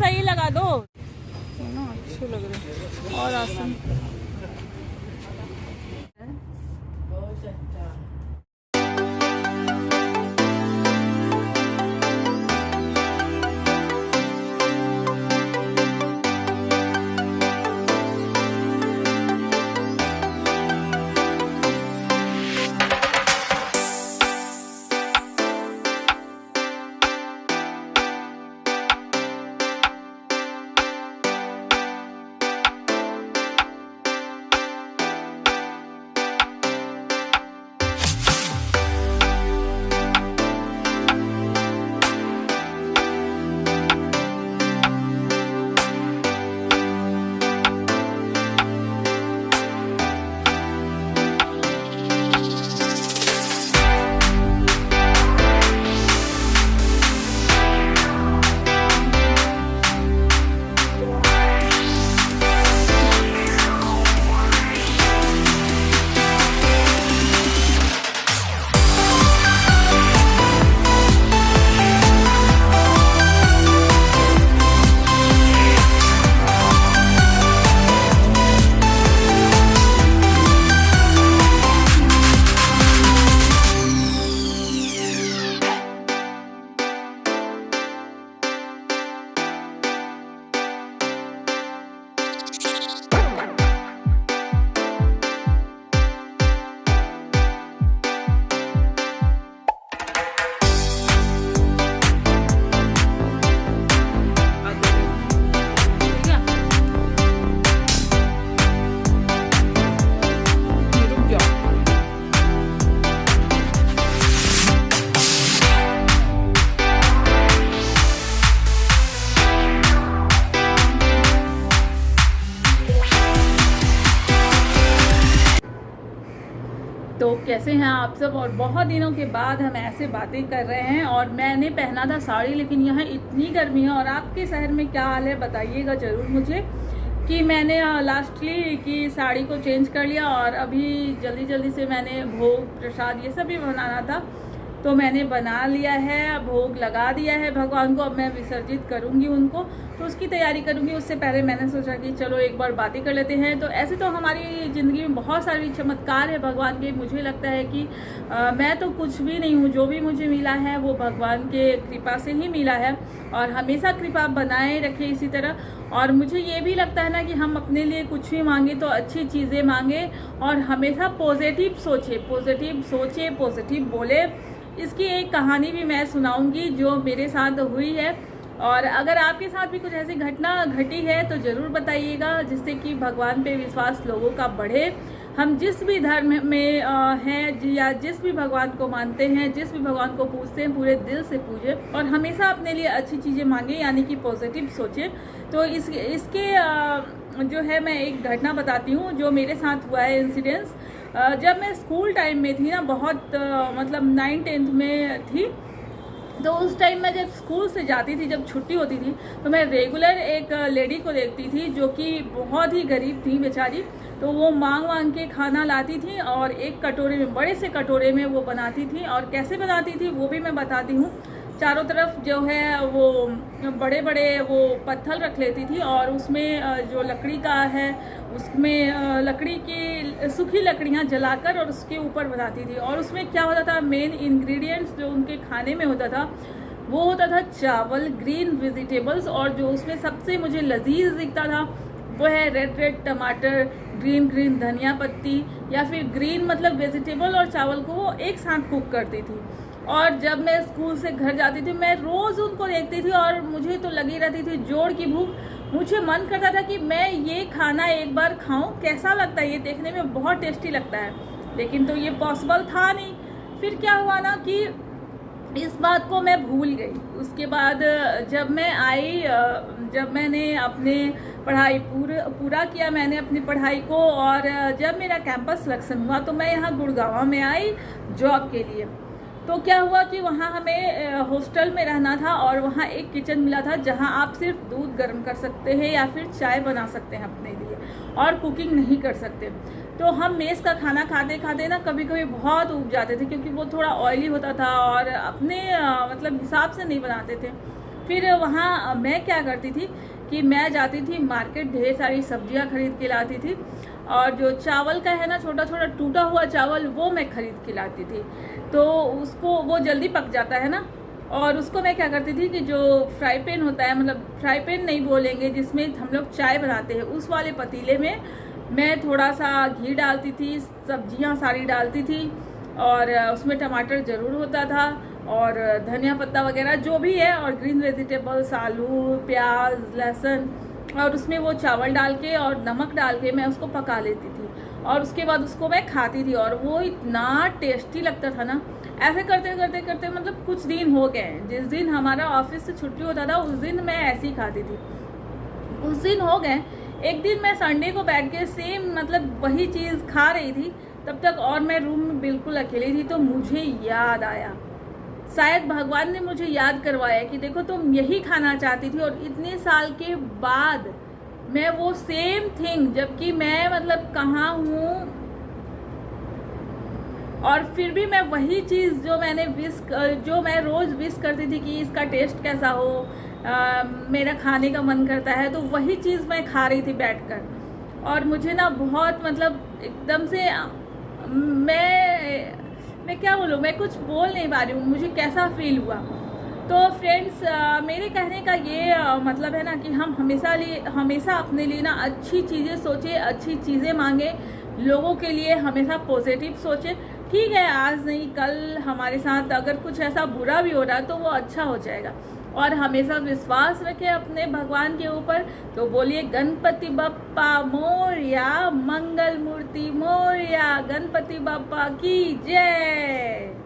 सही लगा दो ना, अच्छे लग रहे और आसन। तो कैसे हैं आप सब। और बहुत दिनों के बाद हम ऐसे बातें कर रहे हैं। और मैंने पहना था साड़ी, लेकिन यहाँ इतनी गर्मी है। और आपके शहर में क्या हाल है बताइएगा ज़रूर मुझे, कि मैंने लास्टली की साड़ी को चेंज कर लिया। और अभी जल्दी जल्दी से मैंने भोग प्रसाद ये सब भी बनाना था, तो मैंने बना लिया है, भोग लगा दिया है भगवान को। अब मैं विसर्जित करूँगी उनको, तो उसकी तैयारी करूँगी। उससे पहले मैंने सोचा कि चलो एक बार बातें कर लेते हैं। तो ऐसे तो हमारी ज़िंदगी में बहुत सारी चमत्कार है भगवान के। मुझे लगता है कि मैं तो कुछ भी नहीं हूँ, जो भी मुझे मिला है वो भगवान के कृपा से ही मिला है। और हमेशा कृपा बनाए रखे इसी तरह। और मुझे ये भी लगता है ना कि हम अपने लिए कुछ भी मांगे तो अच्छी चीज़ें मांगे, और हमेशा पॉजिटिव सोचे, पॉजिटिव बोले। इसकी एक कहानी भी मैं सुनाऊंगी जो मेरे साथ हुई है। और अगर आपके साथ भी कुछ ऐसी घटना घटी है तो ज़रूर बताइएगा, जिससे कि भगवान पे विश्वास लोगों का बढ़े। हम जिस भी धर्म में हैं या जिस भी भगवान को मानते हैं, जिस भी भगवान को पूजते हैं, पूरे दिल से पूजे और हमेशा अपने लिए अच्छी चीज़ें मांगे, यानी कि पॉजिटिव सोचे। तो इसके जो है मैं एक घटना बताती हूँ जो मेरे साथ हुआ है इंसिडेंस। जब मैं स्कूल टाइम में थी ना, बहुत मतलब 9th-10th में थी, तो उस टाइम मैं जब स्कूल से जाती थी, जब छुट्टी होती थी, तो मैं रेगुलर एक लेडी को देखती थी जो कि बहुत ही गरीब थी बेचारी। तो वो मांग के खाना लाती थी और एक कटोरे में, बड़े से कटोरे में वो बनाती थी। और कैसे बनाती थी वो भी मैं बताती हूँ। चारों तरफ जो है वो बड़े बड़े वो पत्थर रख लेती थी, और उसमें जो लकड़ी का है उसमें लकड़ी की सूखी लकड़ियाँ जलाकर और उसके ऊपर बनाती थी। और उसमें क्या होता था, मेन इंग्रेडिएंट्स जो उनके खाने में होता था वो होता था चावल, ग्रीन वेजिटेबल्स, और जो उसमें सबसे मुझे लजीज दिखता था वो है रेड टमाटर, ग्रीन धनिया पत्ती, या फिर ग्रीन मतलब वेजिटेबल और चावल को वो एक साथ कुक करती थी। और जब मैं स्कूल से घर जाती थी मैं रोज़ उनको देखती थी, और मुझे तो लगी रहती थी जोड़ की भूख। मुझे मन करता था कि मैं ये खाना एक बार खाऊं, कैसा लगता है, ये देखने में बहुत टेस्टी लगता है। लेकिन तो ये पॉसिबल था नहीं। फिर क्या हुआ ना कि इस बात को मैं भूल गई। उसके बाद जब मैं आई, जब मैंने अपने पढ़ाई पूरा किया मैंने अपनी पढ़ाई को, और जब मेरा कैंपस सिलेक्शन हुआ तो मैं यहाँ गुड़गांव में आई जॉब के लिए। तो क्या हुआ कि वहाँ हमें हॉस्टल में रहना था, और वहाँ एक किचन मिला था जहाँ आप सिर्फ दूध गर्म कर सकते हैं या फिर चाय बना सकते हैं अपने लिए, और कुकिंग नहीं कर सकते। तो हम मेस का खाना खाते खाते ना कभी कभी बहुत ऊब जाते थे, क्योंकि वो थोड़ा ऑयली होता था और अपने मतलब हिसाब से नहीं बनाते थे। फिर वहाँ मैं क्या करती थी कि मैं जाती थी मार्केट, ढेर सारी सब्जियां खरीद के लाती थी, और जो चावल का है ना छोटा छोटा टूटा हुआ चावल, वो मैं खरीद के लाती थी। तो उसको वो जल्दी पक जाता है ना, और उसको मैं क्या करती थी कि जो फ्राई पैन होता है, मतलब फ्राई पैन नहीं बोलेंगे, जिसमें हम लोग चाय बनाते हैं, उस वाले पतीले में मैं थोड़ा सा घी डालती थी, सब्जियां सारी डालती थी, और उसमें टमाटर ज़रूर होता था, और धनिया पत्ता वगैरह जो भी है, और ग्रीन वेजिटेबल्स, आलू, प्याज, लहसुन, और उसमें वो चावल डाल के और नमक डाल के मैं उसको पका लेती थी, और उसके बाद उसको मैं खाती थी, और वो इतना टेस्टी लगता था ना। ऐसे करते करते करते मतलब कुछ दिन हो गए, जिस दिन हमारा ऑफिस से छुट्टी होता था उस दिन मैं ऐसे ही खाती थी। उस दिन हो गए, एक दिन मैं संडे को बैठ के सेम मतलब वही चीज़ खा रही थी तब तक, और मैं रूम में बिल्कुल अकेली थी, तो मुझे याद आया, शायद भगवान ने मुझे याद करवाया कि देखो तुम यही खाना चाहती थी, और इतने साल के बाद मैं वो सेम थिंग, जबकि मैं मतलब कहाँ हूँ, और फिर भी मैं वही चीज़ जो मैं रोज़ विश करती थी कि इसका टेस्ट कैसा हो, मेरा खाने का मन करता है, तो वही चीज़ मैं खा रही थी बैठकर, और मुझे ना बहुत मतलब एकदम से मैं क्या बोलूँ, मैं कुछ बोल नहीं पा रही हूँ, मुझे कैसा फील हुआ। तो फ्रेंड्स, मेरे कहने का ये मतलब है ना कि हम हमेशा अपने लिए ना अच्छी चीज़ें सोचें, अच्छी चीज़ें मांगे, लोगों के लिए हमेशा पॉजिटिव सोचें। ठीक है, आज नहीं कल हमारे साथ अगर कुछ ऐसा बुरा भी हो रहा है तो वो अच्छा हो जाएगा, और हमेशा विश्वास रखें अपने भगवान के ऊपर। तो बोलिए गणपति बप्पा मोरया, मंगल मूर्ति मोरया, गणपति बप्पा की जय।